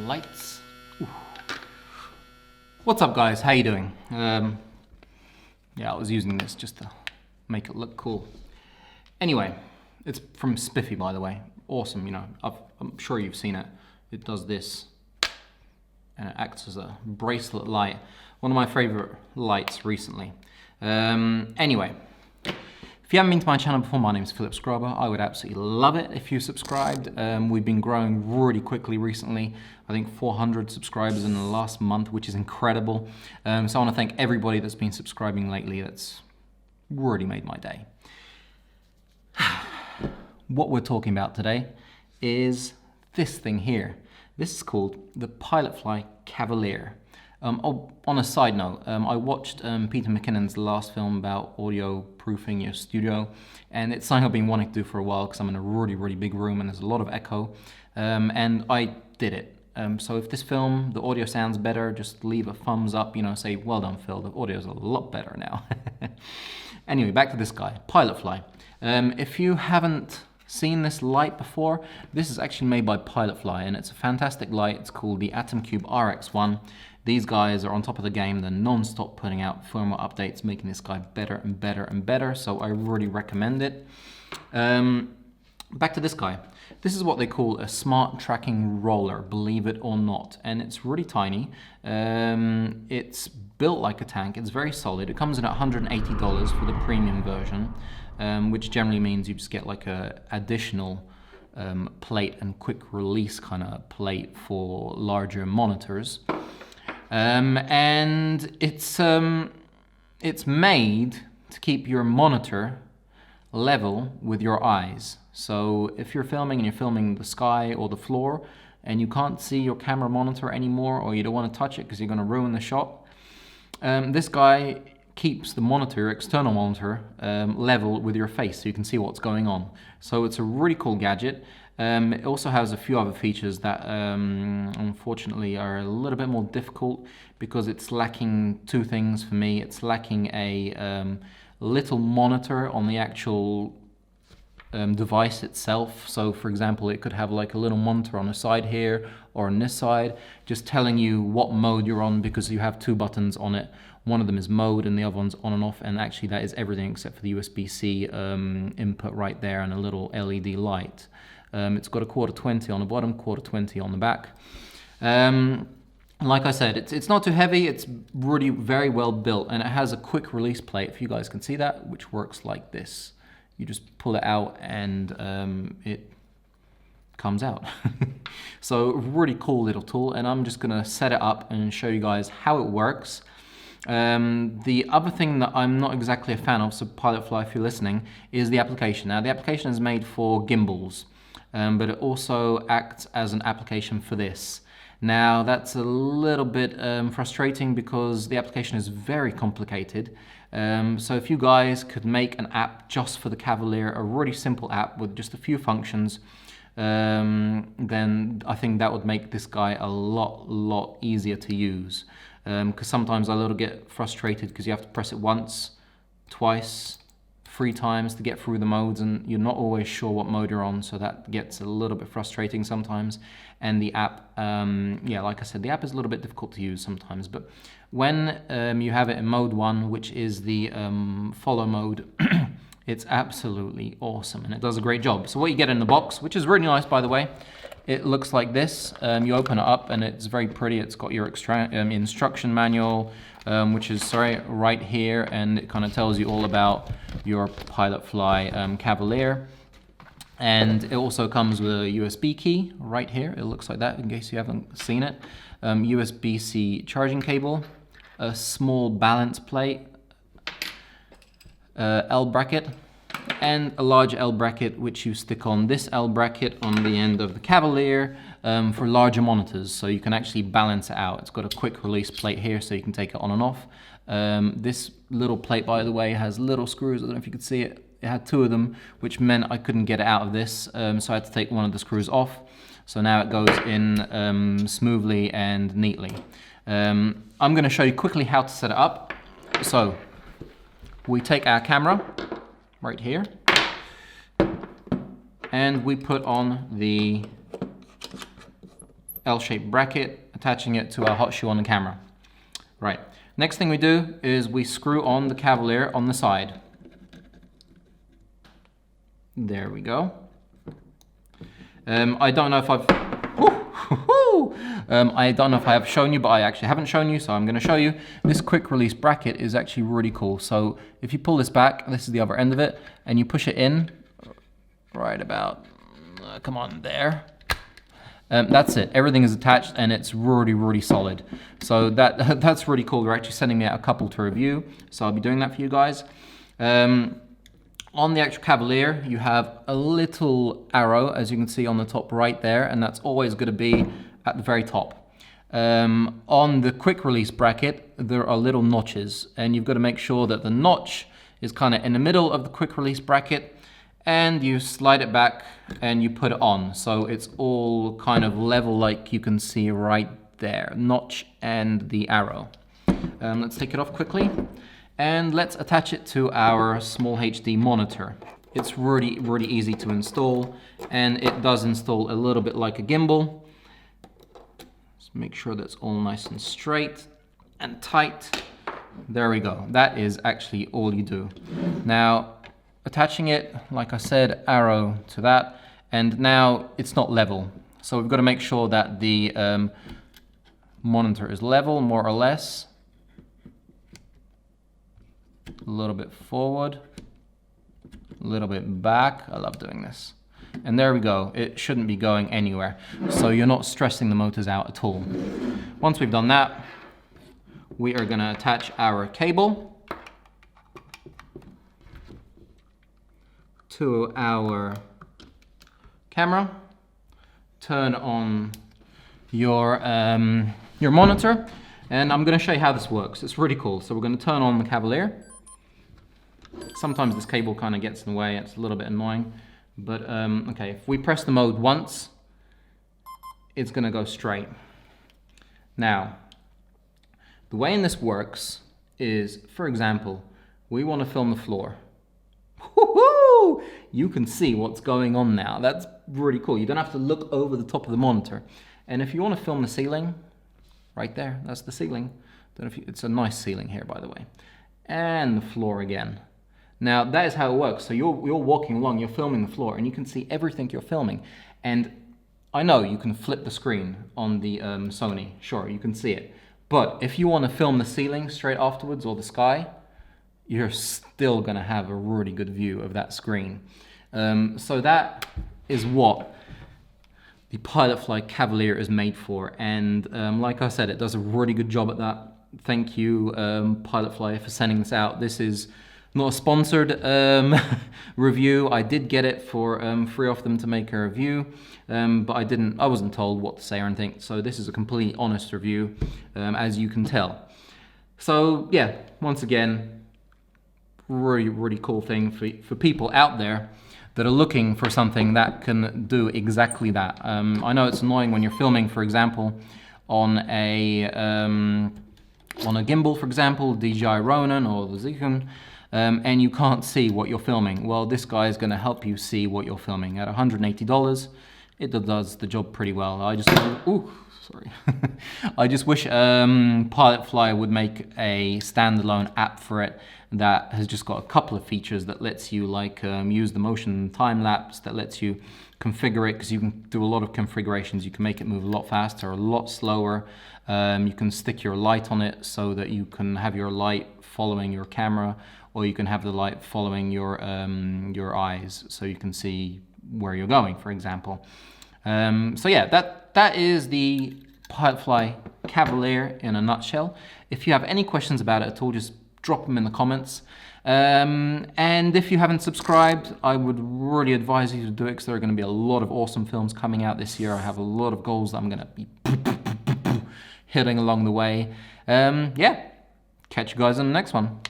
lights. Ooh. What's up guys, how you doing? Yeah, I was using this just to make it look cool. Anyway, it's from Spiffy, by the way. Awesome, you know, I'm sure you've seen it. It does this and it acts as a bracelet light. One of my favorite lights recently. Anyway, if you haven't been to my channel before, my name is Philip Scrubber. I would absolutely love it if you subscribed. We've been growing really quickly recently. I think 400 subscribers in the last month, which is incredible. So I want to thank everybody that's been subscribing lately. That's really made my day. What we're talking about today is this thing here. This is called the Pilotfly Cavalier. On a side note, I watched Peter McKinnon's last film about audio proofing your studio, and it's something I've been wanting to do for a while because I'm in a really big room and there's a lot of echo, and I did it. So if this film, the audio sounds better, just leave a thumbs up, you know, say, well done Phil, the audio's a lot better now. Anyway, back to this guy, Pilotfly. If you haven't seen this light before, this is actually made by Pilotfly, and it's a fantastic light. It's called the Atom Cube RX1. These guys are on top of the game. They're non-stop putting out firmware updates, making this guy better and better and better, so I really recommend it. Back to this guy. This is what they call a smart tracking roller, believe it or not, and it's really tiny. It's built like a tank. It's very solid. It comes in at $180 for the premium version, which generally means you just get like a additional plate and quick release kind of plate for larger monitors. And it's made to keep your monitor level with your eyes. So if you're filming and you're filming the sky or the floor and you can't see your camera monitor anymore, or you don't want to touch it because you're going to ruin the shot, this guy keeps the monitor, external monitor, level with your face so you can see what's going on. So it's a really cool gadget. It also has a few other features that unfortunately are a little bit more difficult because it's lacking two things for me. It's lacking a little monitor on the actual device itself. So for example, it could have like a little monitor on the side here or on this side, just telling you what mode you're on, because you have two buttons on it. One of them is mode and the other one's on and off, and actually that is everything except for the USB-C input right there and a little LED light. It's got a quarter 20 on the bottom, quarter 20 on the back. Like I said, it's not too heavy, it's really very well built, and it has a quick release plate, if you guys can see that, which works like this. You just pull it out and it comes out. So really cool little tool, and I'm just gonna set it up and show you guys how it works. The other thing that I'm not exactly a fan of, so Pilotfly if you're listening, is the application. Now the application is made for gimbals, but it also acts as an application for this. Now that's a little bit frustrating because the application is very complicated. So if you guys could make an app just for the Cavalier, a really simple app with just a few functions, then I think that would make this guy a lot easier to use. Because sometimes I a little get frustrated because you have to press it once, twice, 3 times to get through the modes, and you're not always sure what mode you're on, so that gets a little bit frustrating sometimes. And the app, yeah, like I said, the app is a little bit difficult to use sometimes, but when you have it in mode 1, which is the follow mode, it's absolutely awesome and it does a great job. So what you get in the box, which is really nice by the way, it looks like this. You open it up and it's very pretty. It's got your instruction manual, which is right here, and it kind of tells you all about your Pilotfly Cavalier. And it also comes with a USB key right here. It looks like that in case you haven't seen it. USB-C charging cable, a small balance plate, L bracket, and a large L bracket which you stick on this L bracket on the end of the Cavalier for larger monitors, so you can actually balance it out. It's got a quick release plate here so you can take it on and off. This little plate, by the way, has little screws. I don't know if you could see it. It had 2 of them, which meant I couldn't get it out of this, so I had to take one of the screws off. So now it goes in smoothly and neatly. I'm going to show you quickly how to set it up. So we take our camera right here and we put on the L-shaped bracket, attaching it to our hot shoe on the camera. Right, next thing we do is we screw on the Cavalier on the side. There we go. I don't know if I've I don't know if I have shown you, but I actually haven't shown you, so I'm going to show you. This quick release bracket is actually really cool. So if you pull this back, this is the other end of it, and you push it in right about, come on, there. That's it. Everything is attached and it's really, really solid. So that's really cool. They're actually sending me out a couple to review, so I'll be doing that for you guys. On the actual Cavalier, you have a little arrow, as you can see on the top right there, and that's always going to be at the very top. On the quick release bracket, there are little notches, and you've got to make sure that the notch is kind of in the middle of the quick release bracket, and you slide it back and you put it on. So it's all kind of level, like you can see right there, notch and the arrow. Let's take it off quickly. And let's attach it to our small HD monitor. It's really, really easy to install, and it does install a little bit like a gimbal. Just make sure that's all nice and straight and tight. There we go. That is actually all you do. Now, attaching it, like I said, arrow to that, and now it's not level. So we've got to make sure that the monitor is level, more or less. A little bit forward, a little bit back. I love doing this. And there we go. It shouldn't be going anywhere. So you're not stressing the motors out at all. Once we've done that, we are going to attach our cable to our camera. Turn on your monitor. And I'm going to show you how this works. It's really cool. So we're going to turn on the Cavalier. Sometimes this cable kind of gets in the way, it's a little bit annoying. But okay, if we press the mode once, it's going to go straight. Now, the way in this works is, for example, we want to film the floor. Woohoo! You can see what's going on now. That's really cool. You don't have to look over the top of the monitor. And if you want to film the ceiling, right there, that's the ceiling. Don't know if it's a nice ceiling here, by the way. And the floor again. Now, that is how it works. So you're walking along, you're filming the floor, and you can see everything you're filming. And I know you can flip the screen on the Sony. Sure, you can see it. But if you want to film the ceiling straight afterwards, or the sky, you're still going to have a really good view of that screen. So that is what the Pilotfly Cavalier is made for. And like I said, it does a really good job at that. Thank you, Pilotfly, for sending this out. This is not a sponsored review. I did get it for free off them to make a review, but I wasn't told what to say or anything. So this is a completely honest review, as you can tell. So yeah, once again, really, really cool thing for people out there that are looking for something that can do exactly that. I know it's annoying when you're filming, for example, on a gimbal, for example, DJI Ronin or the Zikun, and you can't see what you're filming. Well, this guy is going to help you see what you're filming. At $180, it does the job pretty well. I just wish Pilotfly would make a standalone app for it that has just got a couple of features that lets you use the motion time lapse, that lets you configure it, because you can do a lot of configurations. You can make it move a lot faster, a lot slower. You can stick your light on it so that you can have your light following your camera, or you can have the light following your eyes, so you can see where you're going, for example. So yeah, that is the Pilotfly Cavalier in a nutshell. If you have any questions about it at all, just drop them in the comments. And if you haven't subscribed, I would really advise you to do it, because there are going to be a lot of awesome films coming out this year. I have a lot of goals that I'm going to be hitting along the way. Yeah, catch you guys in the next one.